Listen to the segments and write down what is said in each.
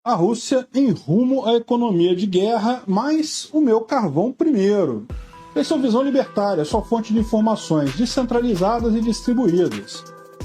A Rússia em rumo à economia de guerra, mas o meu carvão primeiro. Esse é o Visão Libertária, sua fonte de informações descentralizadas e distribuídas.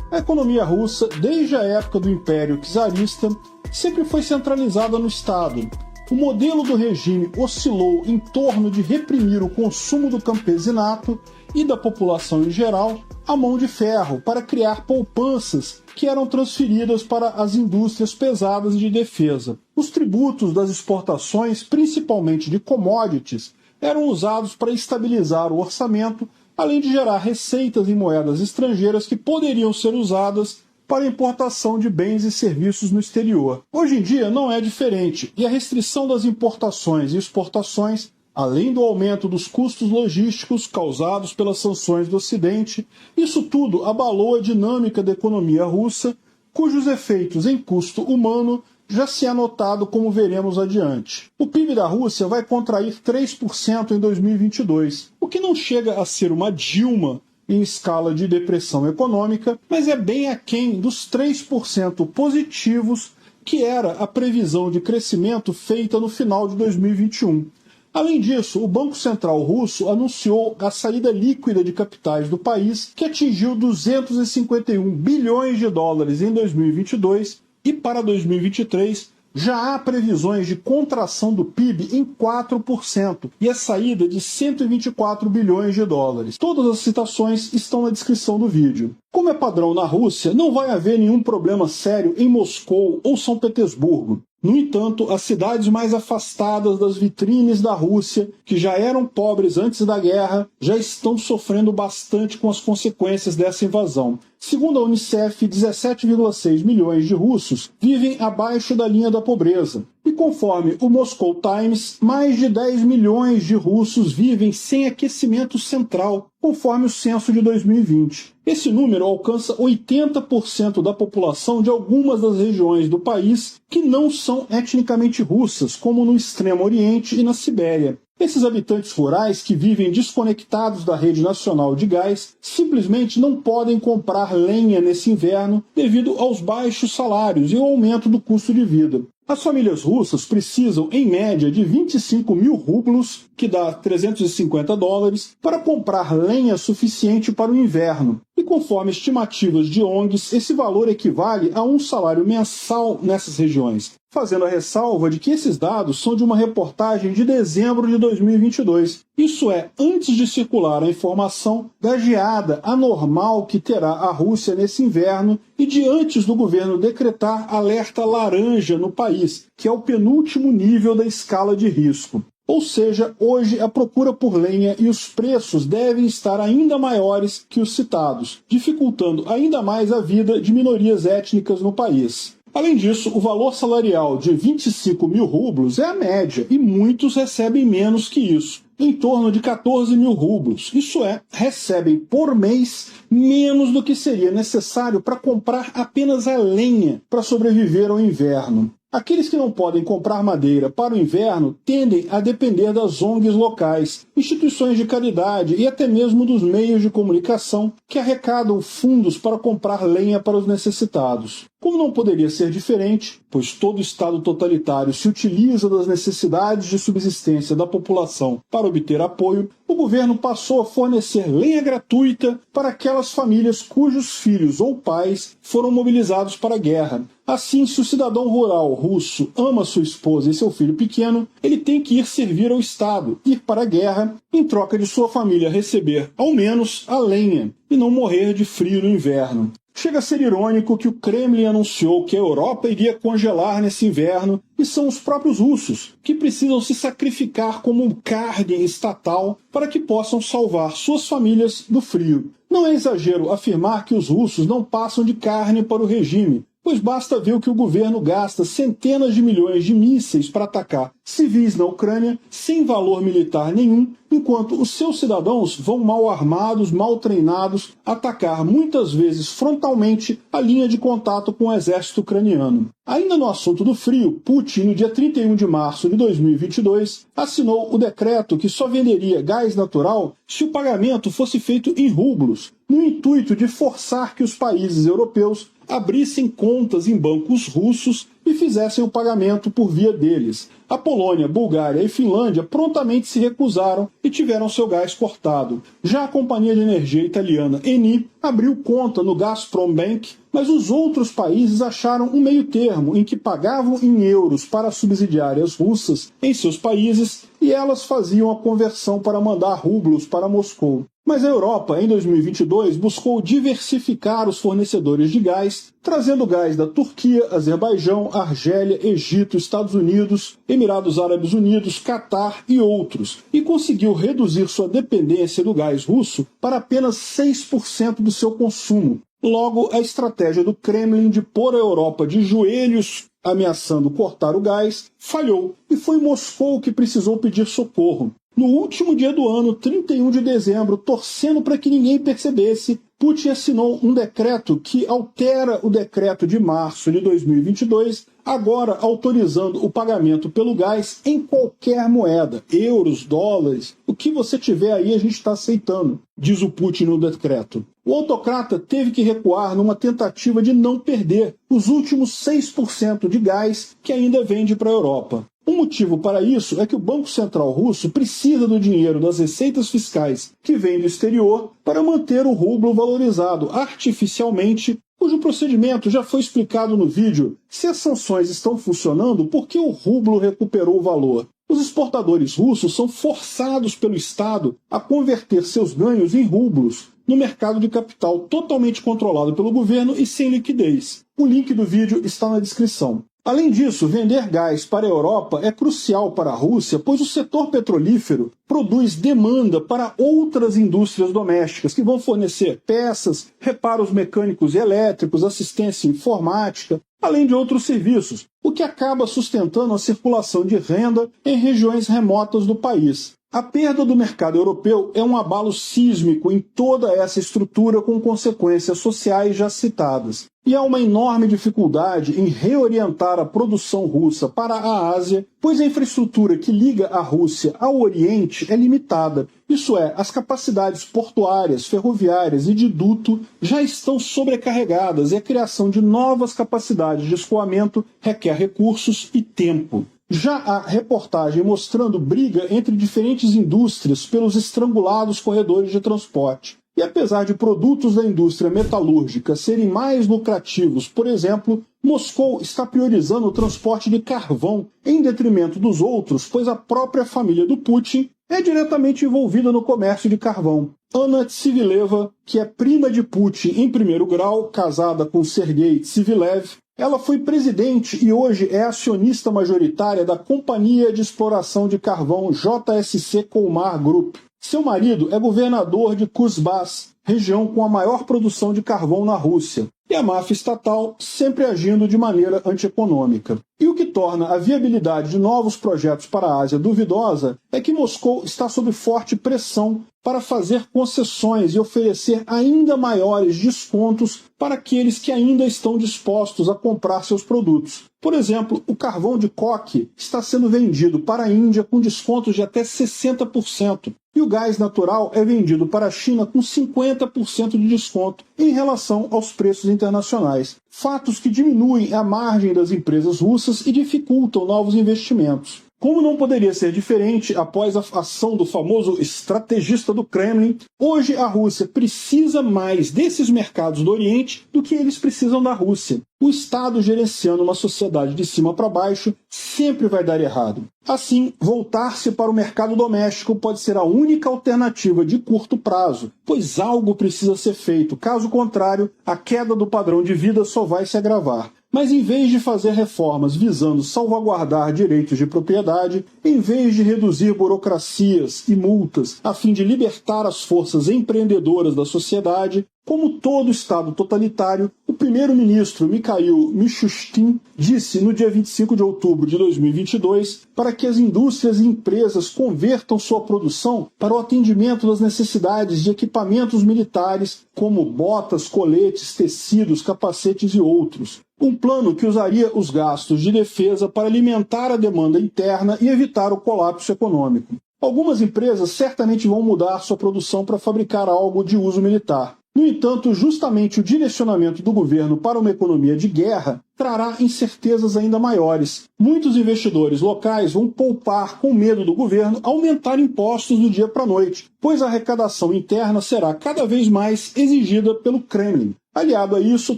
A economia russa, desde a época do Império Czarista, sempre foi centralizada no Estado. O modelo do regime oscilou em torno de reprimir o consumo do campesinato e da população em geral à mão de ferro para criar poupanças que eram transferidas para as indústrias pesadas de defesa. Os tributos das exportações, principalmente de commodities, eram usados para estabilizar o orçamento, além de gerar receitas em moedas estrangeiras que poderiam ser usadas para a importação de bens e serviços no exterior. Hoje em dia não é diferente, e a restrição das importações e exportações, além do aumento dos custos logísticos causados pelas sanções do Ocidente, isso tudo abalou a dinâmica da economia russa, cujos efeitos em custo humano já se é notado, como veremos adiante. O PIB da Rússia vai contrair 3% em 2022, o que não chega a ser uma Dilma em escala de depressão econômica, mas é bem aquém dos 3% positivos que era a previsão de crescimento feita no final de 2021. Além disso, o Banco Central russo anunciou a saída líquida de capitais do país, que atingiu 251 bilhões de dólares em 2022, e para 2023 já há previsões de contração do PIB em 4% e a saída de 124 bilhões de dólares. Todas as citações estão na descrição do vídeo. Como é padrão na Rússia, não vai haver nenhum problema sério em Moscou ou São Petersburgo. No entanto, as cidades mais afastadas das vitrines da Rússia, que já eram pobres antes da guerra, já estão sofrendo bastante com as consequências dessa invasão. Segundo a Unicef, 17,6 milhões de russos vivem abaixo da linha da pobreza. E conforme o Moscow Times, mais de 10 milhões de russos vivem sem aquecimento central, conforme o censo de 2020. Esse número alcança 80% da população de algumas das regiões do país que não são etnicamente russas, como no Extremo Oriente e na Sibéria. Esses habitantes rurais que vivem desconectados da rede nacional de gás simplesmente não podem comprar lenha nesse inverno devido aos baixos salários e ao aumento do custo de vida. As famílias russas precisam, em média, de 25 mil rublos, que dá 350 dólares, para comprar lenha suficiente para o inverno. E conforme estimativas de ONGs, esse valor equivale a um salário mensal nessas regiões, fazendo a ressalva de que esses dados são de uma reportagem de dezembro de 2022. Isso é, antes de circular a informação da geada anormal que terá a Rússia nesse inverno e de antes do governo decretar alerta laranja no país, que é o penúltimo nível da escala de risco. Ou seja, hoje a procura por lenha e os preços devem estar ainda maiores que os citados, dificultando ainda mais a vida de minorias étnicas no país. Além disso, o valor salarial de 25 mil rublos é a média, e muitos recebem menos que isso, em torno de 14 mil rublos. Isso é, recebem por mês menos do que seria necessário para comprar apenas a lenha para sobreviver ao inverno. Aqueles que não podem comprar madeira para o inverno tendem a depender das ONGs locais, instituições de caridade e até mesmo dos meios de comunicação que arrecadam fundos para comprar lenha para os necessitados. Como não poderia ser diferente, pois todo Estado totalitário se utiliza das necessidades de subsistência da população para obter apoio, o governo passou a fornecer lenha gratuita para aquelas famílias cujos filhos ou pais foram mobilizados para a guerra. Assim, se o cidadão rural russo ama sua esposa e seu filho pequeno, ele tem que ir servir ao Estado, ir para a guerra, em troca de sua família receber, ao menos, a lenha, e não morrer de frio no inverno. Chega a ser irônico que o Kremlin anunciou que a Europa iria congelar nesse inverno, e são os próprios russos que precisam se sacrificar como carne estatal para que possam salvar suas famílias do frio. Não é exagero afirmar que os russos não passam de carne para o regime, pois basta ver o que o governo gasta centenas de milhões de mísseis para atacar civis na Ucrânia sem valor militar nenhum, enquanto os seus cidadãos vão mal armados, mal treinados, atacar muitas vezes frontalmente a linha de contato com o exército ucraniano. Ainda no assunto do frio, Putin, no dia 31 de março de 2022, assinou o decreto que só venderia gás natural se o pagamento fosse feito em rublos, no intuito de forçar que os países europeus abrissem contas em bancos russos e fizessem o pagamento por via deles. A Polônia, Bulgária e Finlândia prontamente se recusaram e tiveram seu gás cortado. Já a companhia de energia italiana Eni abriu conta no Gazprom Bank, mas os outros países acharam um meio termo em que pagavam em euros para as subsidiárias russas em seus países e elas faziam a conversão para mandar rublos para Moscou. Mas a Europa, em 2022, buscou diversificar os fornecedores de gás, trazendo gás da Turquia, Azerbaijão, Argélia, Egito, Estados Unidos, Emirados Árabes Unidos, Catar e outros, e conseguiu reduzir sua dependência do gás russo para apenas 6% do seu consumo. Logo, a estratégia do Kremlin de pôr a Europa de joelhos ameaçando cortar o gás falhou, e foi Moscou que precisou pedir socorro. No último dia do ano, 31 de dezembro, torcendo para que ninguém percebesse, Putin assinou um decreto que altera o decreto de março de 2022, agora autorizando o pagamento pelo gás em qualquer moeda, euros, dólares, o que você tiver aí a gente está aceitando, diz o Putin no decreto. O autocrata teve que recuar numa tentativa de não perder os últimos 6% de gás que ainda vende para a Europa. Um motivo para isso é que o Banco Central russo precisa do dinheiro das receitas fiscais que vêm do exterior para manter o rublo valorizado artificialmente, cujo procedimento já foi explicado no vídeo. Se as sanções estão funcionando, por que o rublo recuperou o valor? Os exportadores russos são forçados pelo Estado a converter seus ganhos em rublos no mercado de capital totalmente controlado pelo governo e sem liquidez. O link do vídeo está na descrição. Além disso, vender gás para a Europa é crucial para a Rússia, pois o setor petrolífero produz demanda para outras indústrias domésticas que vão fornecer peças, reparos mecânicos e elétricos, assistência informática, além de outros serviços, o que acaba sustentando a circulação de renda em regiões remotas do país. A perda do mercado europeu é um abalo sísmico em toda essa estrutura com consequências sociais já citadas. E há uma enorme dificuldade em reorientar a produção russa para a Ásia, pois a infraestrutura que liga a Rússia ao Oriente é limitada. Isso é, as capacidades portuárias, ferroviárias e de duto já estão sobrecarregadas e a criação de novas capacidades de escoamento requer recursos e tempo. Já há reportagem mostrando briga entre diferentes indústrias pelos estrangulados corredores de transporte. E apesar de produtos da indústria metalúrgica serem mais lucrativos, por exemplo, Moscou está priorizando o transporte de carvão em detrimento dos outros, pois a própria família do Putin é diretamente envolvida no comércio de carvão. Anna Tsivileva, que é prima de Putin em primeiro grau, casada com Sergei Tsivilev, ela foi presidente e hoje é acionista majoritária da Companhia de Exploração de Carvão JSC Colmar Group. Seu marido é governador de Kuzbas, região com a maior produção de carvão na Rússia, e a máfia estatal sempre agindo de maneira antieconômica. E o que torna a viabilidade de novos projetos para a Ásia duvidosa é que Moscou está sob forte pressão para fazer concessões e oferecer ainda maiores descontos para aqueles que ainda estão dispostos a comprar seus produtos. Por exemplo, o carvão de coque está sendo vendido para a Índia com descontos de até 60%, e o gás natural é vendido para a China com 50% de desconto em relação aos preços internacionais. Fatos que diminuem a margem das empresas russas e dificultam novos investimentos. Como não poderia ser diferente após a ação do famoso estrategista do Kremlin, hoje a Rússia precisa mais desses mercados do Oriente do que eles precisam da Rússia. O Estado gerenciando uma sociedade de cima para baixo sempre vai dar errado. Assim, voltar-se para o mercado doméstico pode ser a única alternativa de curto prazo, pois algo precisa ser feito. Caso contrário, a queda do padrão de vida só vai se agravar. Mas em vez de fazer reformas visando salvaguardar direitos de propriedade, em vez de reduzir burocracias e multas a fim de libertar as forças empreendedoras da sociedade, como todo Estado totalitário, o primeiro-ministro Mikhail Mishustin disse no dia 25 de outubro de 2022 para que as indústrias e empresas convertam sua produção para o atendimento das necessidades de equipamentos militares, como botas, coletes, tecidos, capacetes e outros. Um plano que usaria os gastos de defesa para alimentar a demanda interna e evitar o colapso econômico. Algumas empresas certamente vão mudar sua produção para fabricar algo de uso militar. No entanto, justamente o direcionamento do governo para uma economia de guerra trará incertezas ainda maiores. Muitos investidores locais vão poupar com medo do governo aumentar impostos do dia para a noite, pois a arrecadação interna será cada vez mais exigida pelo Kremlin. Aliado a isso,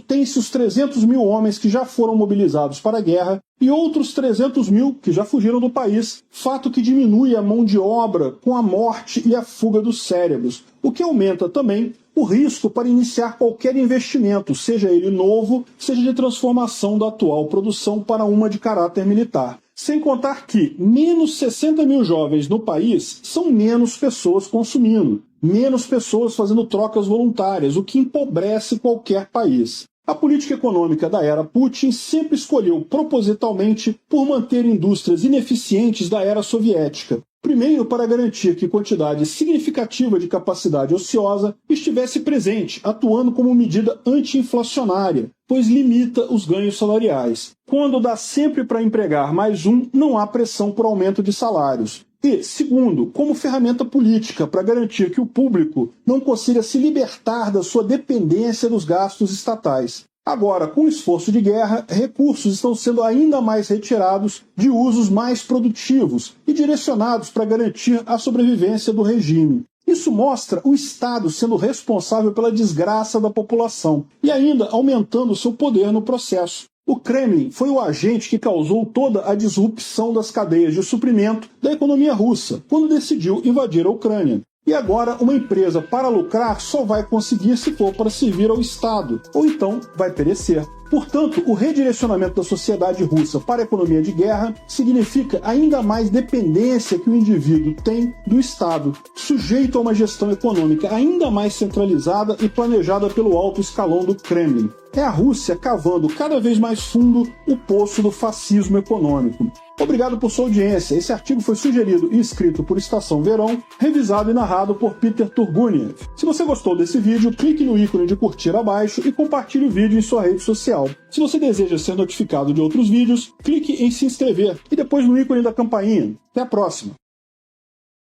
tem-se os 300 mil homens que já foram mobilizados para a guerra e outros 300 mil que já fugiram do país, fato que diminui a mão de obra com a morte e a fuga dos cérebros, o que aumenta também o risco para iniciar qualquer investimento, seja ele novo, seja de transformação da atual produção para uma de caráter militar. Sem contar que menos 60 mil jovens no país são menos pessoas consumindo, menos pessoas fazendo trocas voluntárias, o que empobrece qualquer país. A política econômica da era Putin sempre escolheu propositalmente por manter indústrias ineficientes da era soviética. Primeiro, para garantir que quantidade significativa de capacidade ociosa estivesse presente, atuando como medida anti-inflacionária, pois limita os ganhos salariais. Quando dá sempre para empregar mais um, não há pressão por aumento de salários. E, segundo, como ferramenta política para garantir que o público não consiga se libertar da sua dependência dos gastos estatais. Agora, com o esforço de guerra, recursos estão sendo ainda mais retirados de usos mais produtivos e direcionados para garantir a sobrevivência do regime. Isso mostra o Estado sendo responsável pela desgraça da população e ainda aumentando seu poder no processo. O Kremlin foi o agente que causou toda a disrupção das cadeias de suprimento da economia russa, quando decidiu invadir a Ucrânia. E agora uma empresa para lucrar só vai conseguir se for para servir ao Estado, ou então vai perecer. Portanto, o redirecionamento da sociedade russa para a economia de guerra significa ainda mais dependência que o indivíduo tem do Estado, sujeito a uma gestão econômica ainda mais centralizada e planejada pelo alto escalão do Kremlin. É a Rússia cavando cada vez mais fundo o poço do fascismo econômico. Obrigado por sua audiência. Esse artigo foi sugerido e escrito por Estação Verão, revisado e narrado por Peter Turguniev. Se você gostou desse vídeo, clique no ícone de curtir abaixo e compartilhe o vídeo em sua rede social. Se você deseja ser notificado de outros vídeos, clique em se inscrever e depois no ícone da campainha. Até a próxima!